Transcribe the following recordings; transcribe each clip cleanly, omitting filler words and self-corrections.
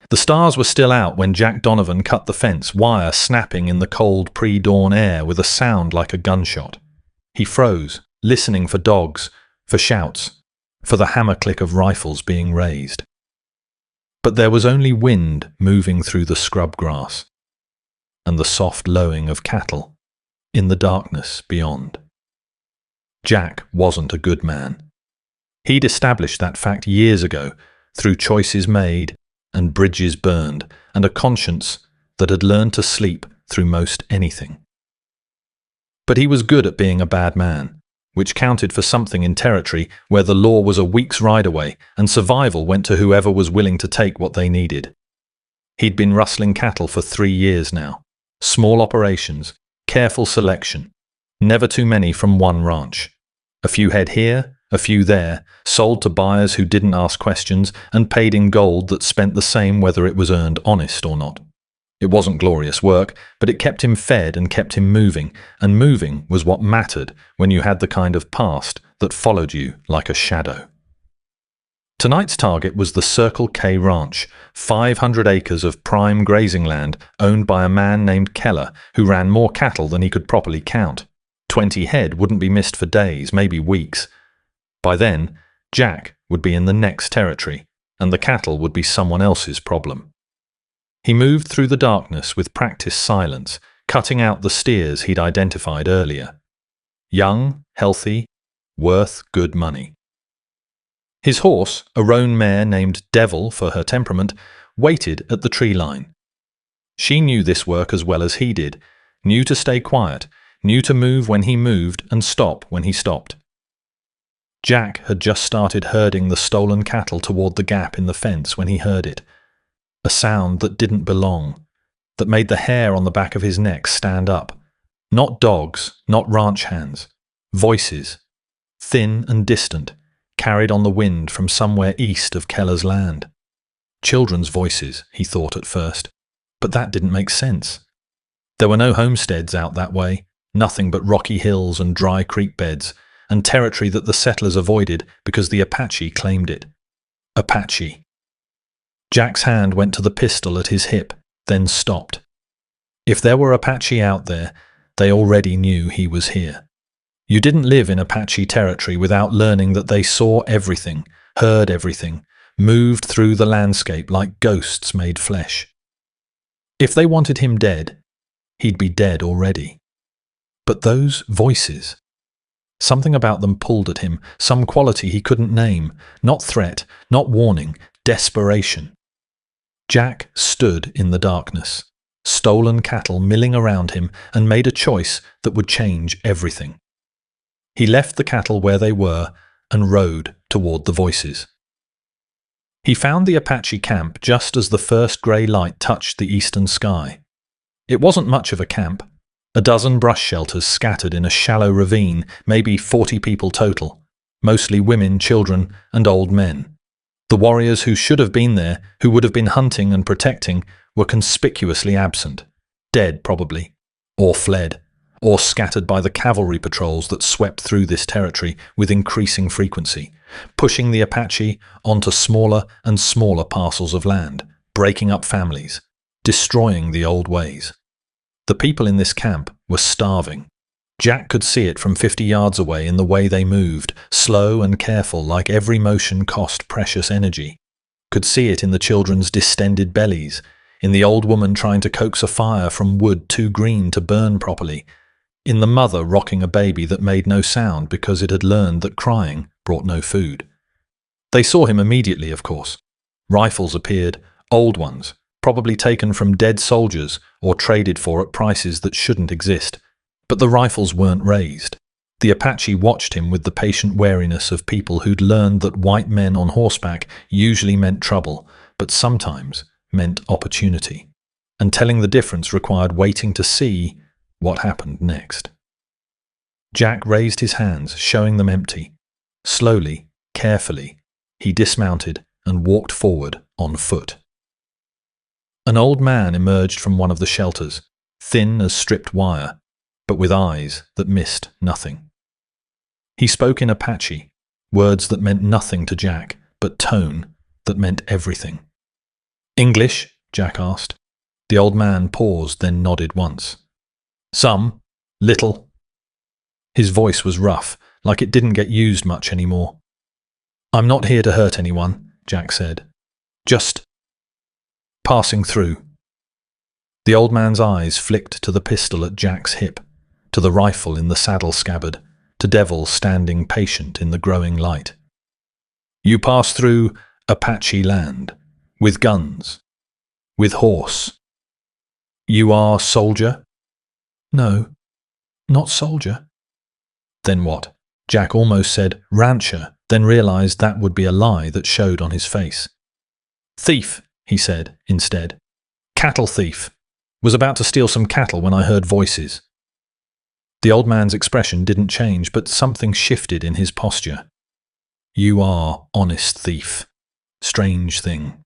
The stars were still out when Jack Donovan cut the fence, wire snapping in the cold pre-dawn air with a sound like a gunshot. He froze, listening for dogs, for shouts, for the hammer click of rifles being raised. But there was only wind moving through the scrub grass, and the soft lowing of cattle in the darkness beyond. Jack wasn't a good man. He'd established that fact years ago through choices made and bridges burned and a conscience that had learned to sleep through most anything. But he was good at being a bad man, which counted for something in territory where the law was a week's ride away and survival went to whoever was willing to take what they needed. He'd been rustling cattle for 3 years now. Small operations, careful selection, never too many from one ranch. A few head here, a few there, sold to buyers who didn't ask questions and paid in gold that spent the same whether it was earned honest or not. It wasn't glorious work, but it kept him fed and kept him moving, and moving was what mattered when you had the kind of past that followed you like a shadow. Tonight's target was the Circle K Ranch, 500 acres of prime grazing land owned by a man named Keller who ran more cattle than he could properly count. 20 head wouldn't be missed for days, maybe weeks. By then, Jack would be in the next territory, and the cattle would be someone else's problem. He moved through the darkness with practiced silence, cutting out the steers he'd identified earlier. Young, healthy, worth good money. His horse, a roan mare named Devil for her temperament, waited at the tree line. She knew this work as well as he did, knew to stay quiet, knew to move when he moved and stop when he stopped. Jack had just started herding the stolen cattle toward the gap in the fence when he heard it. A sound that didn't belong, that made the hair on the back of his neck stand up. Not dogs, not ranch hands. Voices, thin and distant, carried on the wind from somewhere east of Keller's land. Children's voices, he thought at first, but that didn't make sense. There were no homesteads out that way, nothing but rocky hills and dry creek beds, and territory that the settlers avoided because the Apache claimed it. Apache. Jack's hand went to the pistol at his hip, then stopped. If there were Apache out there, they already knew he was here. You didn't live in Apache territory without learning that they saw everything, heard everything, moved through the landscape like ghosts made flesh. If they wanted him dead, he'd be dead already. But those voices, something about them pulled at him, some quality he couldn't name, not threat, not warning, desperation. Jack stood in the darkness, stolen cattle milling around him, and made a choice that would change everything. He left the cattle where they were and rode toward the voices. He found the Apache camp just as the first grey light touched the eastern sky. It wasn't much of a camp. A dozen brush shelters scattered in a shallow ravine, maybe 40 people total, mostly women, children, and old men. The warriors who should have been there, who would have been hunting and protecting, were conspicuously absent, dead probably, or fled, or scattered by the cavalry patrols that swept through this territory with increasing frequency, pushing the Apache onto smaller and smaller parcels of land, breaking up families, destroying the old ways. The people in this camp were starving. Jack could see it from 50 yards away in the way they moved, slow and careful like every motion cost precious energy. Could see it in the children's distended bellies, in the old woman trying to coax a fire from wood too green to burn properly, in the mother rocking a baby that made no sound because it had learned that crying brought no food. They saw him immediately, of course. Rifles appeared, old ones, probably taken from dead soldiers or traded for at prices that shouldn't exist. But the rifles weren't raised. The Apache watched him with the patient wariness of people who'd learned that white men on horseback usually meant trouble, but sometimes meant opportunity. And telling the difference required waiting to see what happened next. Jack raised his hands, showing them empty. Slowly, carefully, he dismounted and walked forward on foot. An old man emerged from one of the shelters, thin as stripped wire, but with eyes that missed nothing. He spoke in Apache, words that meant nothing to Jack, but tone that meant everything. English? Jack asked. The old man paused, then nodded once. Some. Little. His voice was rough, like it didn't get used much anymore. I'm not here to hurt anyone, Jack said. Just passing through. The old man's eyes flicked to the pistol at Jack's hip, to the rifle in the saddle scabbard, to Devil standing patient in the growing light. You pass through Apache land, with guns, with horse. You are soldier? No, not soldier. Then what? Jack almost said rancher, then realized that would be a lie that showed on his face. Thief, he said instead. Cattle thief. Was about to steal some cattle when I heard voices. The old man's expression didn't change, but something shifted in his posture. You are honest thief. Strange thing.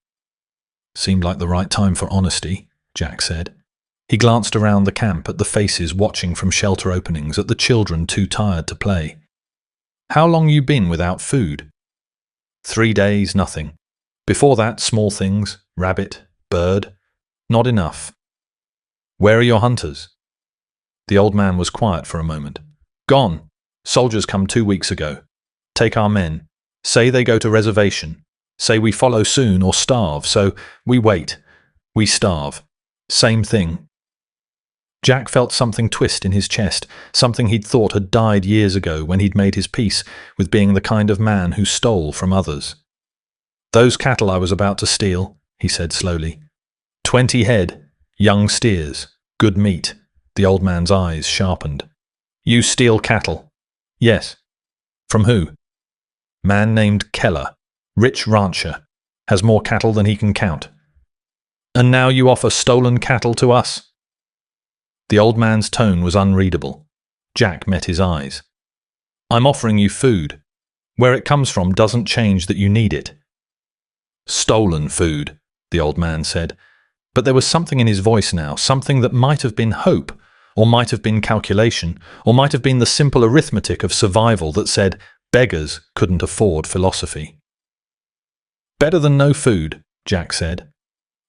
Seemed like the right time for honesty, Jack said. He glanced around the camp at the faces watching from shelter openings, at the children too tired to play. How long you been without food? 3 days, nothing. Before that, small things, rabbit, bird. Not enough. Where are your hunters? The old man was quiet for a moment. Gone. Soldiers come 2 weeks ago. Take our men. Say they go to reservation. Say we follow soon or starve, so we wait. We starve. Same thing. Jack felt something twist in his chest, something he'd thought had died years ago when he'd made his peace with being the kind of man who stole from others. Those cattle I was about to steal, he said slowly. 20 head, young steers, good meat. The old man's eyes sharpened. You steal cattle? Yes. From who? Man named Keller, rich rancher, has more cattle than he can count. And now you offer stolen cattle to us? The old man's tone was unreadable. Jack met his eyes. I'm offering you food. Where it comes from doesn't change that you need it. Stolen food, the old man said. But there was something in his voice now, something that might have been hope, or might have been calculation, or might have been the simple arithmetic of survival that said beggars couldn't afford philosophy. Better than no food, Jack said.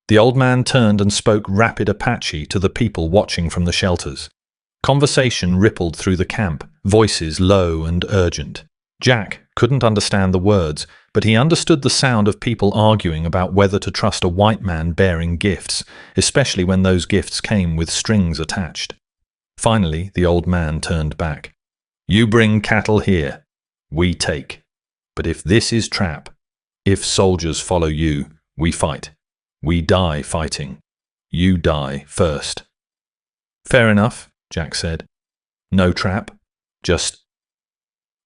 The old man turned and spoke rapid Apache to the people watching from the shelters. Conversation rippled through the camp, voices low and urgent. Jack couldn't understand the words, but he understood the sound of people arguing about whether to trust a white man bearing gifts, especially when those gifts came with strings attached. Finally, the old man turned back. You bring cattle here. We take. But if this is trap, if soldiers follow you, we fight. We die fighting. You die first. Fair enough, Jack said. No trap. Just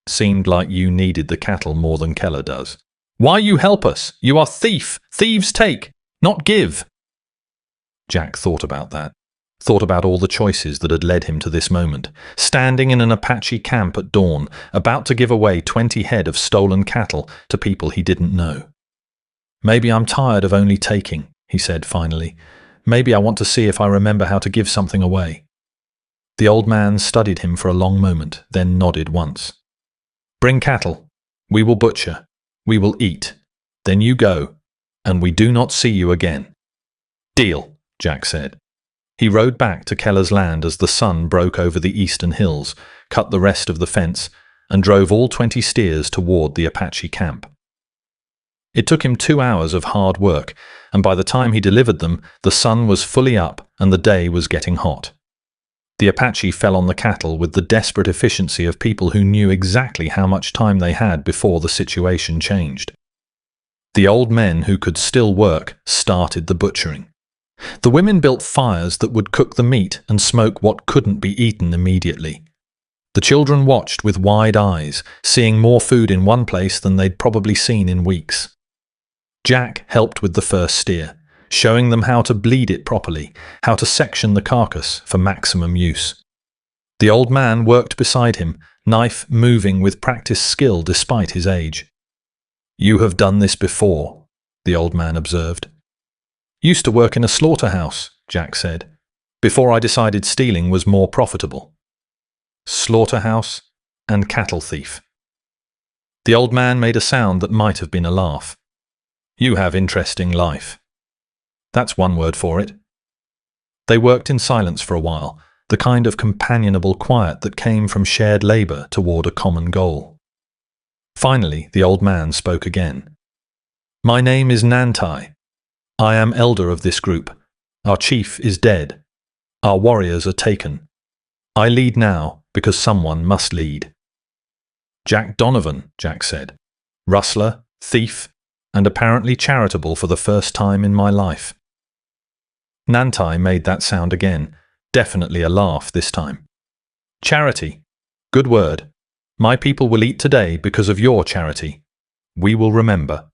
seemed like you needed the cattle more than Keller does. Why you help us? You are thief. Thieves take, not give. Jack thought about that. Thought about all the choices that had led him to this moment. Standing in an Apache camp at dawn, about to give away 20 head of stolen cattle to people he didn't know. Maybe I'm tired of only taking, he said finally. Maybe I want to see if I remember how to give something away. The old man studied him for a long moment, then nodded once. Bring cattle. We will butcher. We will eat. Then you go, and we do not see you again. Deal, Jack said. He rode back to Keller's land as the sun broke over the eastern hills, cut the rest of the fence, and drove all 20 steers toward the Apache camp. It took him 2 hours of hard work, and by the time he delivered them, the sun was fully up and the day was getting hot. The Apache fell on the cattle with the desperate efficiency of people who knew exactly how much time they had before the situation changed. The old men who could still work started the butchering. The women built fires that would cook the meat and smoke what couldn't be eaten immediately. The children watched with wide eyes, seeing more food in one place than they'd probably seen in weeks. Jack helped with the first steer, showing them how to bleed it properly, how to section the carcass for maximum use. The old man worked beside him, knife moving with practiced skill despite his age. You have done this before, the old man observed. Used to work in a slaughterhouse, Jack said, before I decided stealing was more profitable. Slaughterhouse and cattle thief. The old man made a sound that might have been a laugh. You have interesting life. That's one word for it. They worked in silence for a while, the kind of companionable quiet that came from shared labor toward a common goal. Finally, the old man spoke again. My name is Nantai. I am elder of this group. Our chief is dead. Our warriors are taken. I lead now because someone must lead. Jack Donovan, Jack said. Rustler, thief, and apparently charitable for the first time in my life. Nantai made that sound again, definitely a laugh this time. Charity. Good word. My people will eat today because of your charity. We will remember.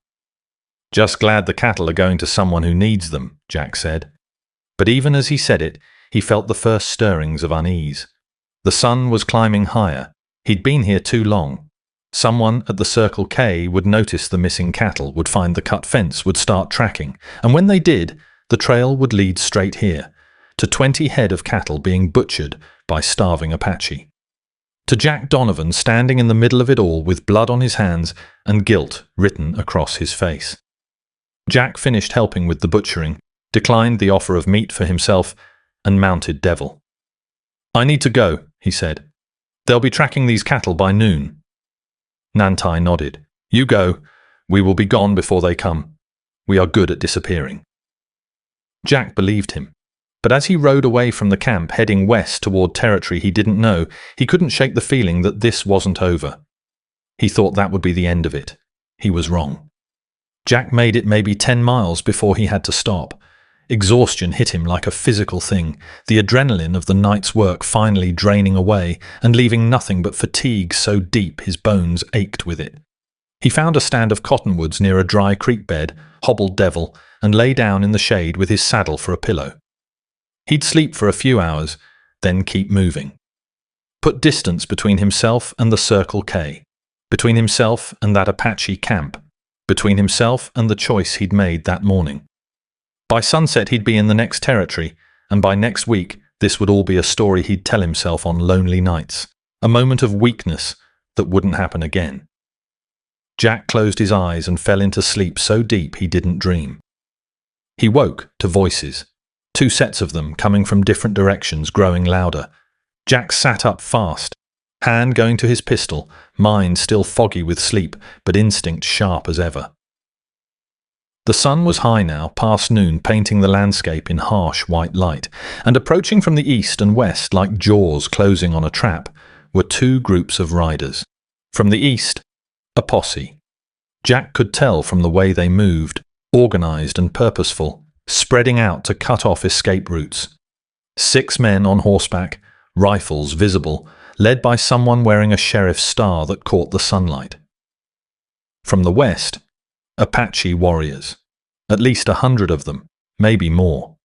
Just glad the cattle are going to someone who needs them, Jack said. But even as he said it, he felt the first stirrings of unease. The sun was climbing higher. He'd been here too long. Someone at the Circle K would notice the missing cattle, would find the cut fence, would start tracking, and when they did, the trail would lead straight here, to 20 head of cattle being butchered by starving Apache. To Jack Donovan standing in the middle of it all with blood on his hands and guilt written across his face. Jack finished helping with the butchering, declined the offer of meat for himself, and mounted Devil. I need to go, he said. They'll be tracking these cattle by noon. Nantai nodded. You go. We will be gone before they come. We are good at disappearing. Jack believed him. But as he rode away from the camp, heading west toward territory he didn't know, he couldn't shake the feeling that this wasn't over. He thought that would be the end of it. He was wrong. Jack made it maybe 10 miles before he had to stop. Exhaustion hit him like a physical thing, the adrenaline of the night's work finally draining away and leaving nothing but fatigue so deep his bones ached with it. He found a stand of cottonwoods near a dry creek bed, hobbled Devil, and lay down in the shade with his saddle for a pillow. He'd sleep for a few hours, then keep moving. Put distance between himself and the Circle K, between himself and that Apache camp, between himself and the choice he'd made that morning. By sunset he'd be in the next territory, and by next week this would all be a story he'd tell himself on lonely nights, a moment of weakness that wouldn't happen again. Jack closed his eyes and fell into sleep so deep he didn't dream. He woke to voices, 2 sets of them coming from different directions, growing louder. Jack sat up fast, hand going to his pistol, mind still foggy with sleep, but instinct sharp as ever. The sun was high now, past noon, painting the landscape in harsh white light, and approaching from the east and west like jaws closing on a trap were 2 groups of riders. From the east, a posse. Jack could tell from the way they moved, organized and purposeful, spreading out to cut off escape routes. 6 men on horseback, rifles visible, led by someone wearing a sheriff's star that caught the sunlight. From the west, Apache warriors, at least 100 of them, maybe more.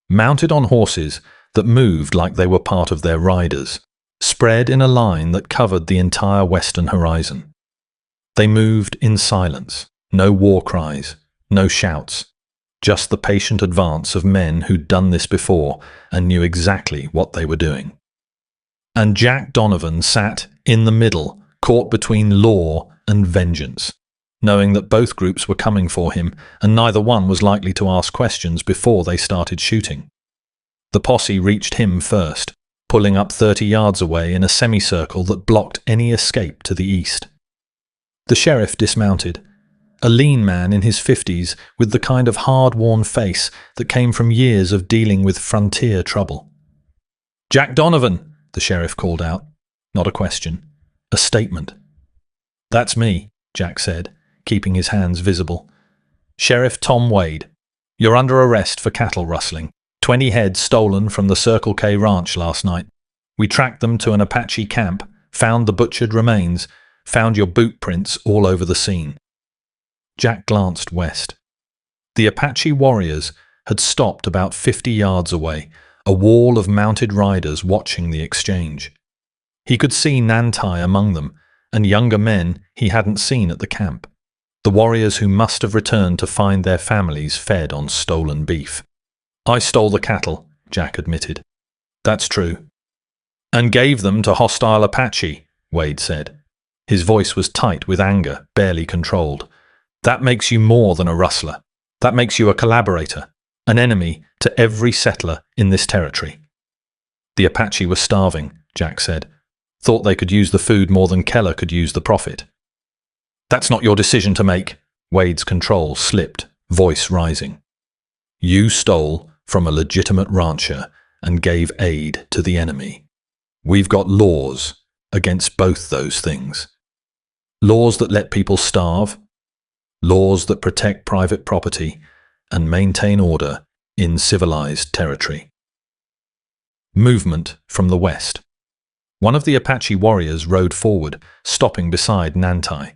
Mounted on horses that moved like they were part of their riders, spread in a line that covered the entire western horizon. They moved in silence, no war cries, no shouts, just the patient advance of men who'd done this before and knew exactly what they were doing. And Jack Donovan sat in the middle, caught between law and vengeance, knowing that both groups were coming for him and neither one was likely to ask questions before they started shooting. The posse reached him first, pulling up 30 yards away in a semicircle that blocked any escape to the east. The sheriff dismounted, a lean man in his 50s with the kind of hard-worn face that came from years of dealing with frontier trouble. "Jack Donovan," the sheriff called out. Not a question, a statement. "That's me," Jack said, keeping his hands visible. "Sheriff Tom Wade. You're under arrest for cattle rustling. 20 head stolen from the Circle K ranch last night. We tracked them to an Apache camp, found the butchered remains, found your boot prints all over the scene." Jack glanced west. The Apache warriors had stopped about 50 yards away, a wall of mounted riders watching the exchange. He could see Nantai among them, and younger men he hadn't seen at the camp. The warriors who must have returned to find their families fed on stolen beef. "I stole the cattle," Jack admitted. "That's true." "And gave them to hostile Apache," Wade said. His voice was tight with anger, barely controlled. "That makes you more than a rustler. That makes you a collaborator. an enemy to every settler in this territory. The Apache were starving, Jack said. Thought they could use the food more than Keller could use the profit. That's not your decision to make. Wade's control slipped, voice rising. You stole from a legitimate rancher and gave aid to the enemy. We've got laws against both those things. Laws that let people starve, laws that protect private property and maintain order in civilized territory. Movement from the west. One of the Apache warriors rode forward, stopping beside Nantai.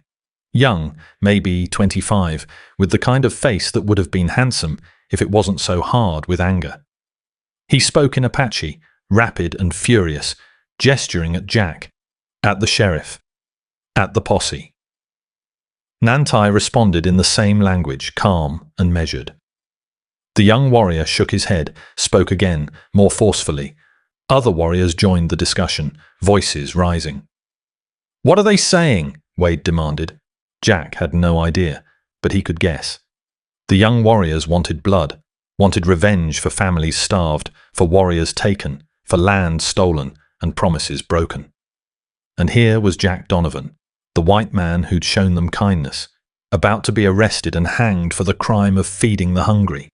Young, maybe 25, with the kind of face that would have been handsome if it wasn't so hard with anger. He spoke in Apache, rapid and furious, gesturing at Jack, at the sheriff, at the posse. Nantai responded in the same language, calm and measured. The young warrior shook his head, spoke again, more forcefully. Other warriors joined the discussion, voices rising. What are they saying? Wade demanded. Jack had no idea, but he could guess. The young warriors wanted blood, wanted revenge for families starved, for warriors taken, for land stolen and promises broken. And here was Jack Donovan, the white man who'd shown them kindness, about to be arrested and hanged for the crime of feeding the hungry.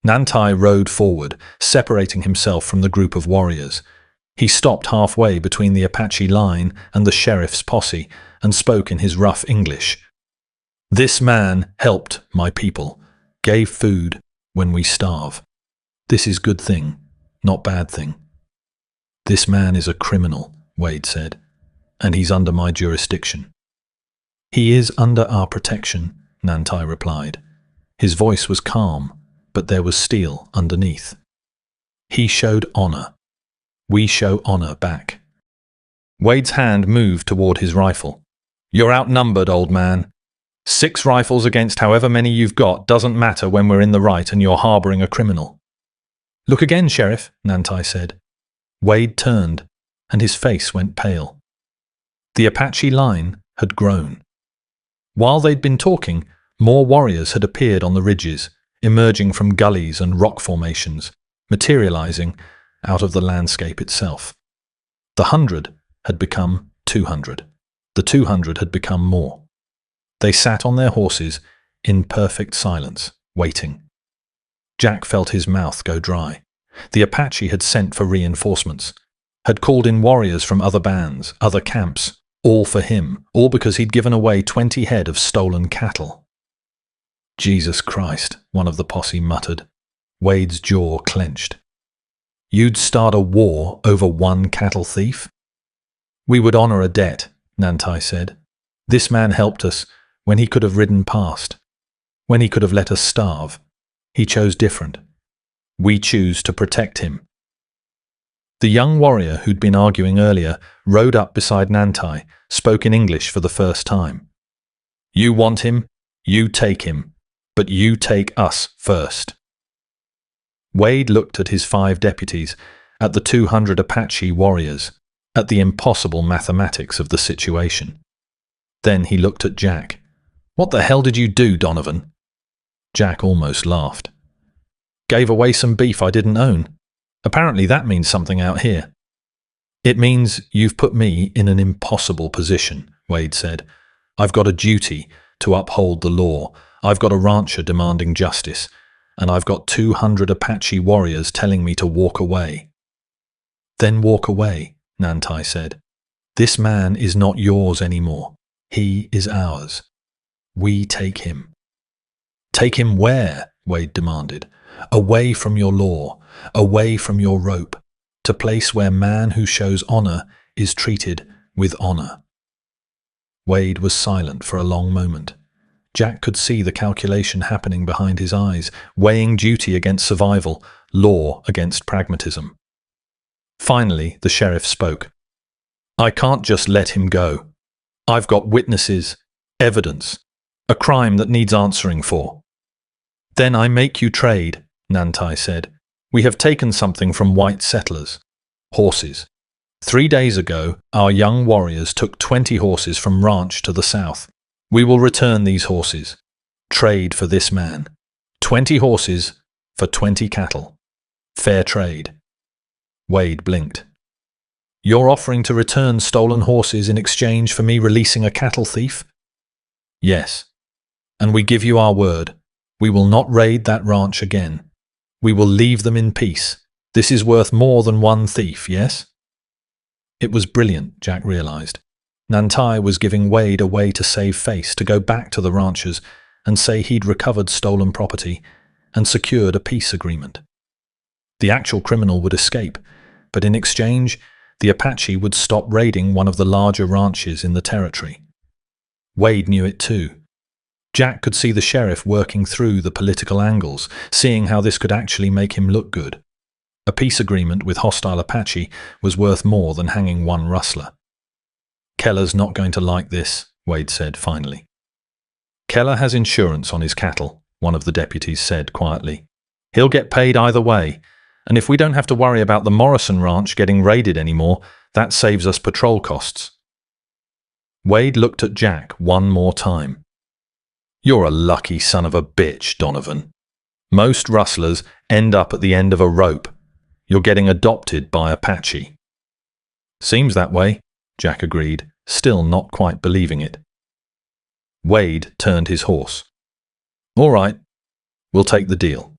Nantai rode forward, separating himself from the group of warriors. He stopped halfway between the Apache line and the sheriff's posse and spoke in his rough English. This man helped my people, gave food when we starve. This is good thing, not bad thing. This man is a criminal, Wade said, and he's under my jurisdiction. He is under our protection, Nantai replied. His voice was calm, but there was steel underneath. He showed honor. We show honor back. Wade's hand moved toward his rifle. You're outnumbered, old man. 6 rifles against however many you've got doesn't matter when we're in the right and you're harboring a criminal. Look again, Sheriff, Nantai said. Wade turned, and his face went pale. The Apache line had grown. While they'd been talking, more warriors had appeared on the ridges, emerging from gullies and rock formations, materializing out of the landscape itself. The 100 had become 200. The 200 had become more. They sat on their horses in perfect silence, waiting. Jack felt his mouth go dry. The Apache had sent for reinforcements, had called in warriors from other bands, other camps, all for him, all because he'd given away 20 head of stolen cattle. Jesus Christ, one of the posse muttered. Wade's jaw clenched. You'd start a war over one cattle thief? We would honor a debt, Nantai said. This man helped us when he could have ridden past, when he could have let us starve. He chose different. We choose to protect him. The young warrior who'd been arguing earlier rode up beside Nantai, spoke in English for the first time. You want him, you take him, but you take us first. Wade looked at his 5 deputies, at the 200 Apache warriors, at the impossible mathematics of the situation. Then he looked at Jack. What the hell did you do, Donovan? Jack almost laughed. Gave away some beef I didn't own. Apparently that means something out here. It means you've put me in an impossible position, Wade said. I've got a duty to uphold the law. I've got a rancher demanding justice. And I've got 200 Apache warriors telling me to walk away. Then walk away, Nantai said. This man is not yours anymore. He is ours. We take him. Take him where? Wade demanded. Away from your law, away from your rope, to place where man who shows honor is treated with honor. Wade was silent for a long moment. Jack could see the calculation happening behind his eyes, weighing duty against survival, law against pragmatism. Finally, the sheriff spoke. I can't just let him go. I've got witnesses, evidence, a crime that needs answering for. Then I make you trade, Nantai said. We have taken something from white settlers. Horses. 3 days ago, our young warriors took 20 horses from ranch to the south. We will return these horses. Trade for this man. 20 horses For 20 cattle. Fair trade. Wade blinked. You're offering to return stolen horses in exchange for me releasing a cattle thief? Yes. And we give you our word. We will not raid that ranch again. We will leave them in peace. This is worth more than one thief, yes? It was brilliant, Jack realized. Nantai was giving Wade a way to save face, to go back to the ranchers and say he'd recovered stolen property and secured a peace agreement. The actual criminal would escape, but in exchange, the Apache would stop raiding one of the larger ranches in the territory. Wade knew it too. Jack could see the sheriff working through the political angles, seeing how this could actually make him look good. A peace agreement with hostile Apache was worth more than hanging one rustler. Keller's not going to like this, Wade said finally. Keller has insurance on his cattle, one of the deputies said quietly. He'll get paid either way, and if we don't have to worry about the Morrison Ranch getting raided anymore, that saves us patrol costs. Wade looked at Jack one more time. You're a lucky son of a bitch, Donovan. Most rustlers end up at the end of a rope. You're getting adopted by Apache. Seems that way, Jack agreed, still not quite believing it. Wade turned his horse. All right, we'll take the deal.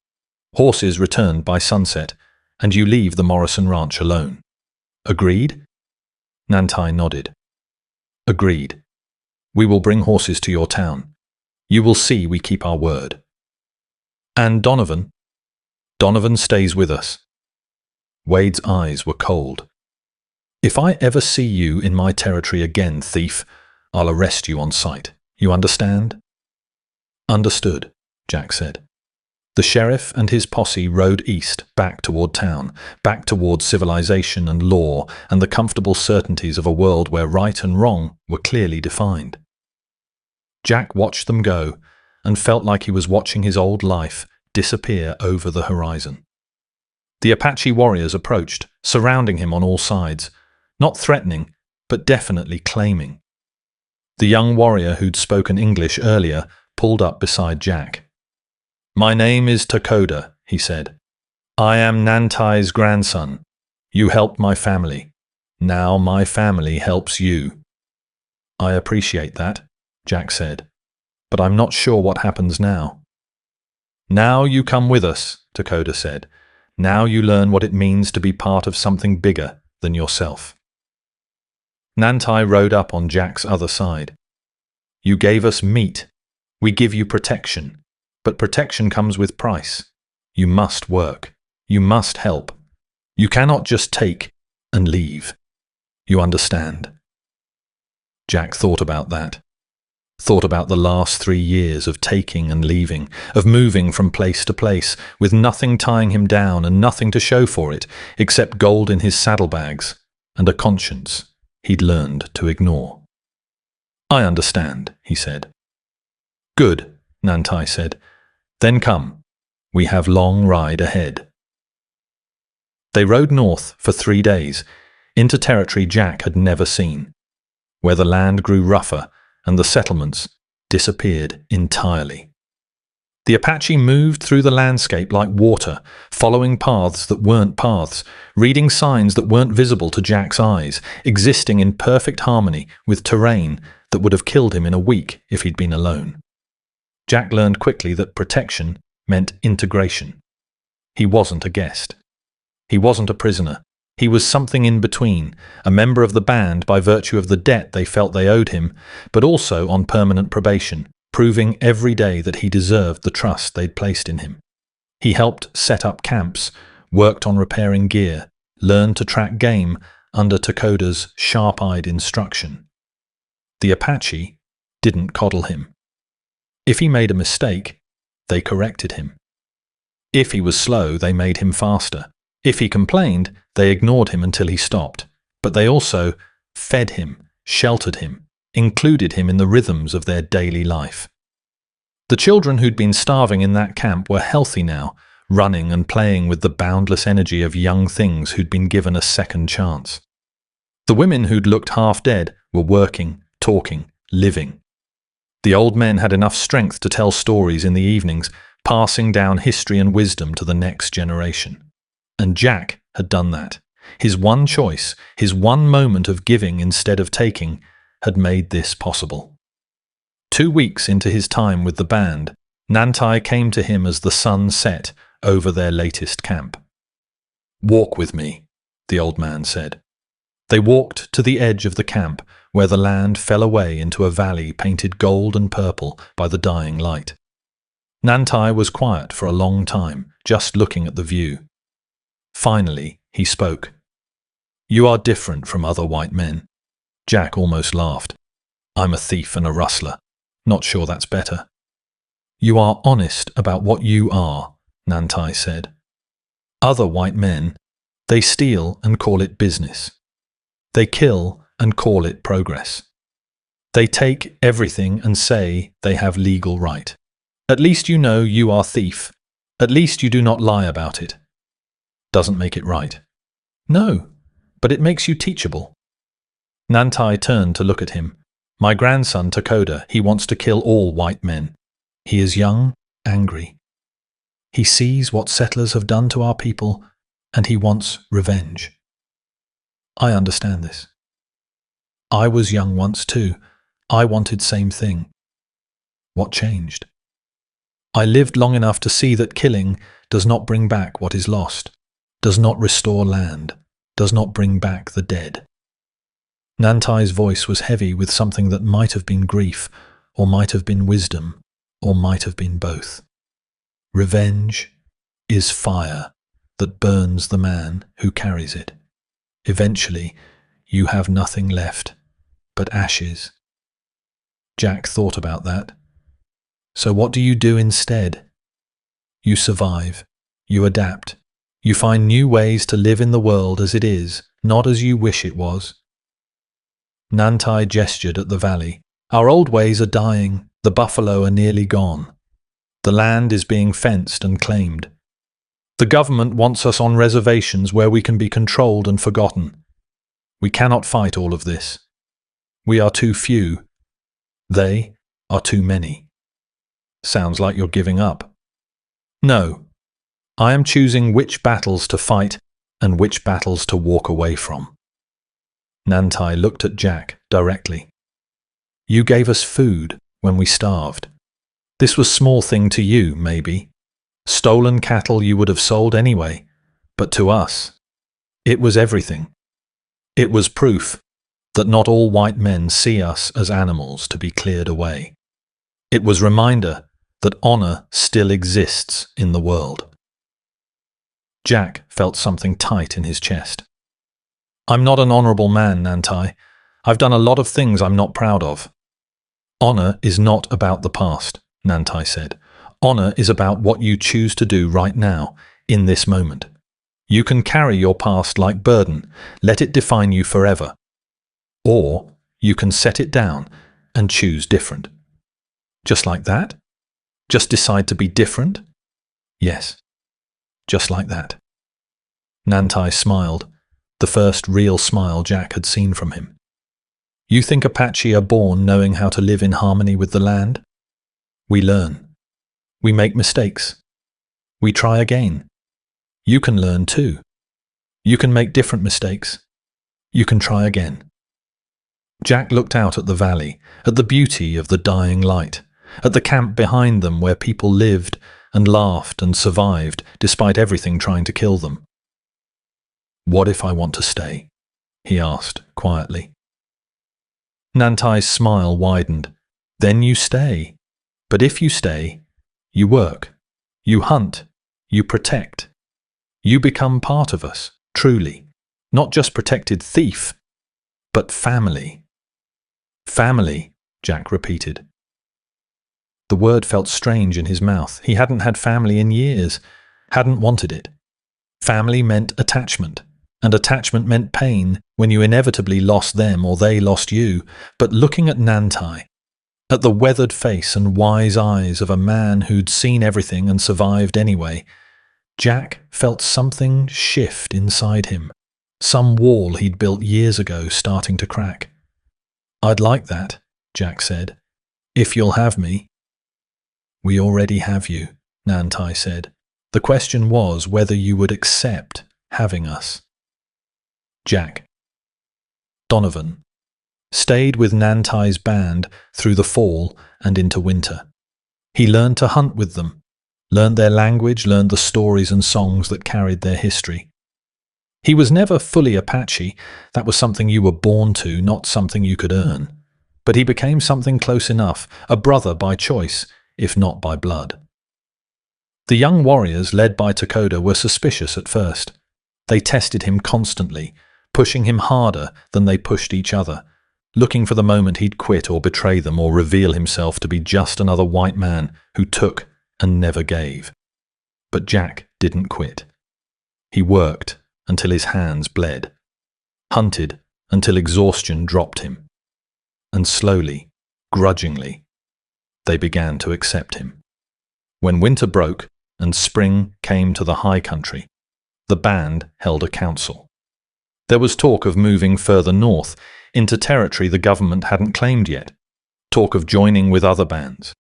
Horses returned by sunset, and you leave the Morrison Ranch alone. Agreed? Nantai nodded. Agreed. We will bring horses to your town. You will see we keep our word. And Donovan? Donovan stays with us. Wade's eyes were cold. If I ever see you in my territory again, thief, I'll arrest you on sight. You understand? Understood, Jack said. The sheriff and his posse rode east, back toward town, back toward civilization and law and the comfortable certainties of a world where right and wrong were clearly defined. Jack watched them go and felt like he was watching his old life disappear over the horizon. The Apache warriors approached, surrounding him on all sides, not threatening, but definitely claiming. The young warrior who'd spoken English earlier pulled up beside Jack. My name is Takoda, he said. I am Nantai's grandson. You helped my family. Now my family helps you. I appreciate that, Jack said, but I'm not sure what happens now. Now you come with us, Takoda said. Now you learn what it means to be part of something bigger than yourself. Nantai rode up on Jack's other side. You gave us meat. We give you protection. But protection comes with price. You must work. You must help. You cannot just take and leave. You understand? Jack thought about that. Thought about the last 3 years of taking and leaving, of moving from place to place, with nothing tying him down and nothing to show for it, except gold in his saddlebags and a conscience he'd learned to ignore. I understand, he said. Good, Nantai said. Then come. We have long ride ahead. They rode north for 3 days, into territory Jack had never seen, where the land grew rougher and the settlements disappeared entirely. The Apache moved through the landscape like water, following paths that weren't paths, reading signs that weren't visible to Jack's eyes, existing in perfect harmony with terrain that would have killed him in a week if he'd been alone. Jack learned quickly that protection meant integration. He wasn't a guest. He wasn't a prisoner. He was something in between, a member of the band by virtue of the debt they felt they owed him, but also on permanent probation, proving every day that he deserved the trust they'd placed in him. He helped set up camps, worked on repairing gear, learned to track game under Takoda's sharp-eyed instruction. The Apache didn't coddle him. If he made a mistake, they corrected him. If he was slow, they made him faster. If he complained, they ignored him until he stopped. But they also fed him, sheltered him, included him in the rhythms of their daily life. The children who'd been starving in that camp were healthy now, running and playing with the boundless energy of young things who'd been given a second chance. The women who'd looked half dead were working, talking, living. The old men had enough strength to tell stories in the evenings, passing down history and wisdom to the next generation. And Jack had done that. His one choice, his one moment of giving instead of taking, had made this possible. 2 weeks into his time with the band, Nantai came to him as the sun set over their latest camp. "Walk with me," the old man said. They walked to the edge of the camp, where the land fell away into a valley painted gold and purple by the dying light. Nantai was quiet for a long time, just looking at the view. Finally, he spoke. "You are different from other white men." Jack almost laughed. "I'm a thief and a rustler. Not sure that's better." "You are honest about what you are," Nantai said. "Other white men, they steal and call it business. They kill and call it progress. They take everything and say they have legal right. At least you know you are thief. At least you do not lie about it. Doesn't make it right." "No, but it makes you teachable." Nantai turned to look at him. "My grandson, Takoda, he wants to kill all white men. He is young, angry. He sees what settlers have done to our people, and he wants revenge." "I understand this. I was young once too. I wanted same thing." "What changed?" "I lived long enough to see that killing does not bring back what is lost, does not restore land, does not bring back the dead." Nantai's voice was heavy with something that might have been grief, or might have been wisdom, or might have been both. "Revenge is fire that burns the man who carries it. Eventually, you have nothing left but ashes." Jack thought about that. "So what do you do instead?" "You survive. You adapt. You find new ways to live in the world as it is, not as you wish it was." Nantai gestured at the valley. "Our old ways are dying. The buffalo are nearly gone. The land is being fenced and claimed. The government wants us on reservations where we can be controlled and forgotten. We cannot fight all of this. We are too few. They are too many." "Sounds like you're giving up." "No. I am choosing which battles to fight and which battles to walk away from." Nantai looked at Jack directly. "You gave us food when we starved. This was small thing to you, maybe. Stolen cattle you would have sold anyway. But to us, it was everything. It was proof that not all white men see us as animals to be cleared away. It was reminder that honor still exists in the world." Jack felt something tight in his chest. "I'm not an honorable man, Nantai. I've done a lot of things I'm not proud of." "Honor is not about the past," Nantai said. "Honor is about what you choose to do right now, in this moment. You can carry your past like burden, let it define you forever. Or you can set it down and choose different." "Just like that? Just decide to be different?" "Yes, just like that." Nantai smiled, the first real smile Jack had seen from him. "You think Apache are born knowing how to live in harmony with the land? We learn. We make mistakes. We try again. You can learn too. You can make different mistakes. You can try again." Jack looked out at the valley, at the beauty of the dying light, at the camp behind them where people lived and laughed and survived despite everything trying to kill them. "What if I want to stay?" he asked quietly. Nantai's smile widened. "Then you stay. But if you stay, you work, you hunt, you protect. You become part of us, truly. Not just protected thief, but family." "Family," Jack repeated. The word felt strange in his mouth. He hadn't had family in years, hadn't wanted it. Family meant attachment, and attachment meant pain when you inevitably lost them or they lost you. But looking at Nantai, at the weathered face and wise eyes of a man who'd seen everything and survived anyway, Jack felt something shift inside him, some wall he'd built years ago starting to crack. "I'd like that," Jack said, "if you'll have me." "We already have you," Nantai said. The question was whether you would accept having us. Jack. Donovan stayed with Nantai's band through the fall and into winter. He learned to hunt with them, learned their language, learned the stories and songs that carried their history. He was never fully Apache. That was something you were born to, not something you could earn. But he became something close enough, a brother by choice, if not by blood. The young warriors, led by Takoda, were suspicious at first. They tested him constantly, pushing him harder than they pushed each other, looking for the moment he'd quit or betray them or reveal himself to be just another white man who took and never gave. But Jack didn't quit. He worked until his hands bled, hunted until exhaustion dropped him, and slowly, grudgingly, they began to accept him. When winter broke and spring came to the high country, the band held a council. There was talk of moving further north, into territory the government hadn't claimed yet, talk of joining with other bands,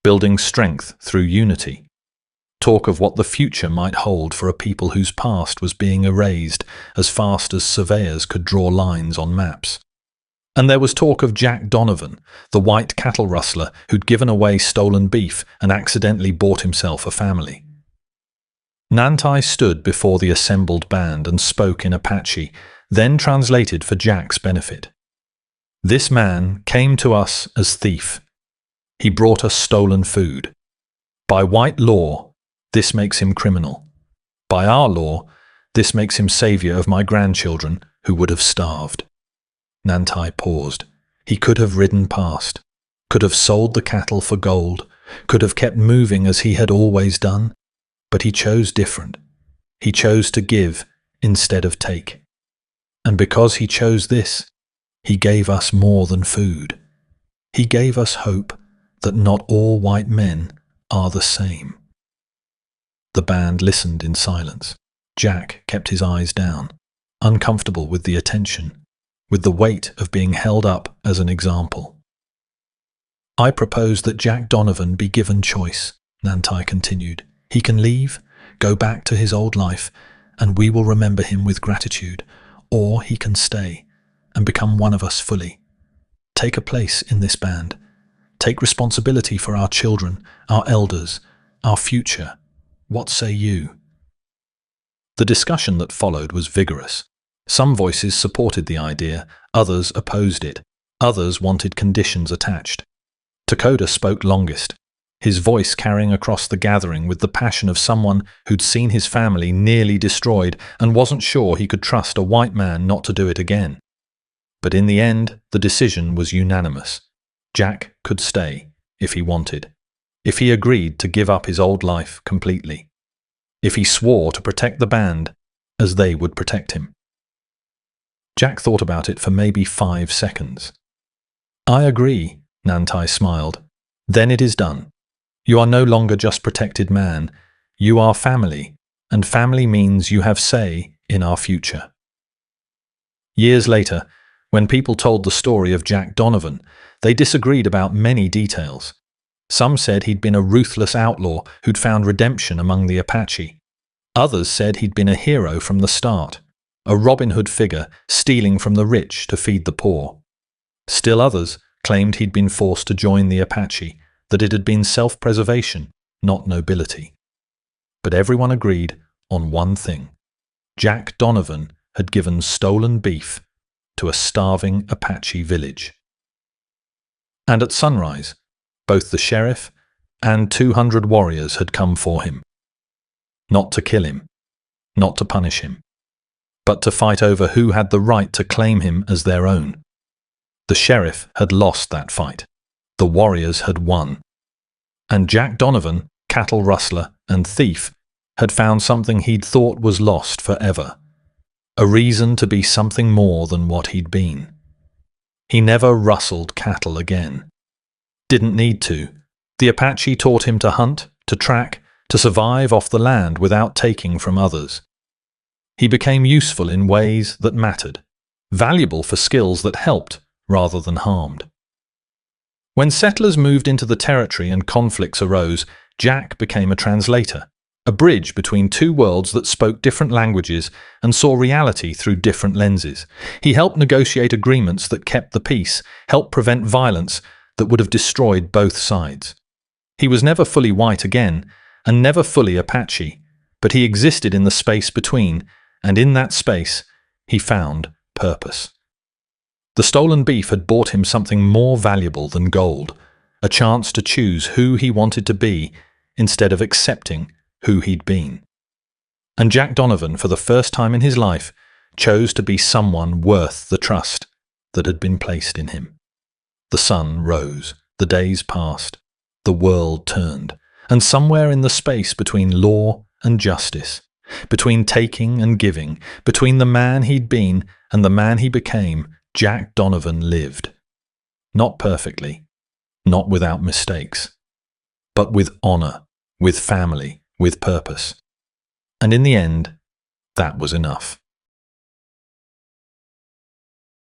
building strength through unity, talk of what the future might hold for a people whose past was being erased as fast as surveyors could draw lines on maps. And there was talk of Jack Donovan, the white cattle rustler who'd given away stolen beef and accidentally bought himself a family. Nantai stood before the assembled band and spoke in Apache, then translated for Jack's benefit. This man came to us as thief. He brought us stolen food. By white law, this makes him criminal. By our law, this makes him savior of my grandchildren who would have starved. Nantai paused. He could have ridden past, could have sold the cattle for gold, could have kept moving as he had always done, but he chose different. He chose to give instead of take. And because he chose this, he gave us more than food. He gave us hope that not all white men are the same. The band listened in silence. Jack kept his eyes down, uncomfortable with the attention, with the weight of being held up as an example. I propose that Jack Donovan be given choice, Nantai continued. He can leave, go back to his old life, and we will remember him with gratitude, or he can stay and become one of us fully. Take a place in this band. Take responsibility for our children, our elders, our future. What say you? The discussion that followed was vigorous. Some voices supported the idea, others opposed it, others wanted conditions attached. Takoda spoke longest, his voice carrying across the gathering with the passion of someone who'd seen his family nearly destroyed and wasn't sure he could trust a white man not to do it again. But in the end, the decision was unanimous. Jack could stay, if he wanted, if he agreed to give up his old life completely, if he swore to protect the band as they would protect him. Jack thought about it for maybe 5 seconds. I agree, Nantai smiled. Then it is done. You are no longer just protected man. You are family, and family means you have say in our future. Years later, when people told the story of Jack Donovan, they disagreed about many details. Some said he'd been a ruthless outlaw who'd found redemption among the Apache. Others said he'd been a hero from the start, a Robin Hood figure stealing from the rich to feed the poor. Still others claimed he'd been forced to join the Apache, that it had been self-preservation, not nobility. But everyone agreed on one thing. Jack Donovan had given stolen beef to a starving Apache village. And at sunrise, both the sheriff and 200 warriors had come for him. Not to kill him, not to punish him, but to fight over who had the right to claim him as their own. The sheriff had lost that fight. The warriors had won. And Jack Donovan, cattle rustler and thief, had found something he'd thought was lost forever. A reason to be something more than what he'd been. He never rustled cattle again. Didn't need to. The Apache taught him to hunt, to track, to survive off the land without taking from others. He became useful in ways that mattered, valuable for skills that helped rather than harmed. When settlers moved into the territory and conflicts arose, Jack became a translator, a bridge between two worlds that spoke different languages and saw reality through different lenses. He helped negotiate agreements that kept the peace, helped prevent violence that would have destroyed both sides. He was never fully white again, and never fully Apache, but he existed in the space between, and in that space, he found purpose. The stolen beef had bought him something more valuable than gold, a chance to choose who he wanted to be instead of accepting who he'd been. And Jack Donovan, for the first time in his life, chose to be someone worth the trust that had been placed in him. The sun rose, the days passed, the world turned, and somewhere in the space between law and justice, between taking and giving, between the man he'd been and the man he became, Jack Donovan lived. Not perfectly, not without mistakes, but with honor, with family, with purpose. And in the end, that was enough.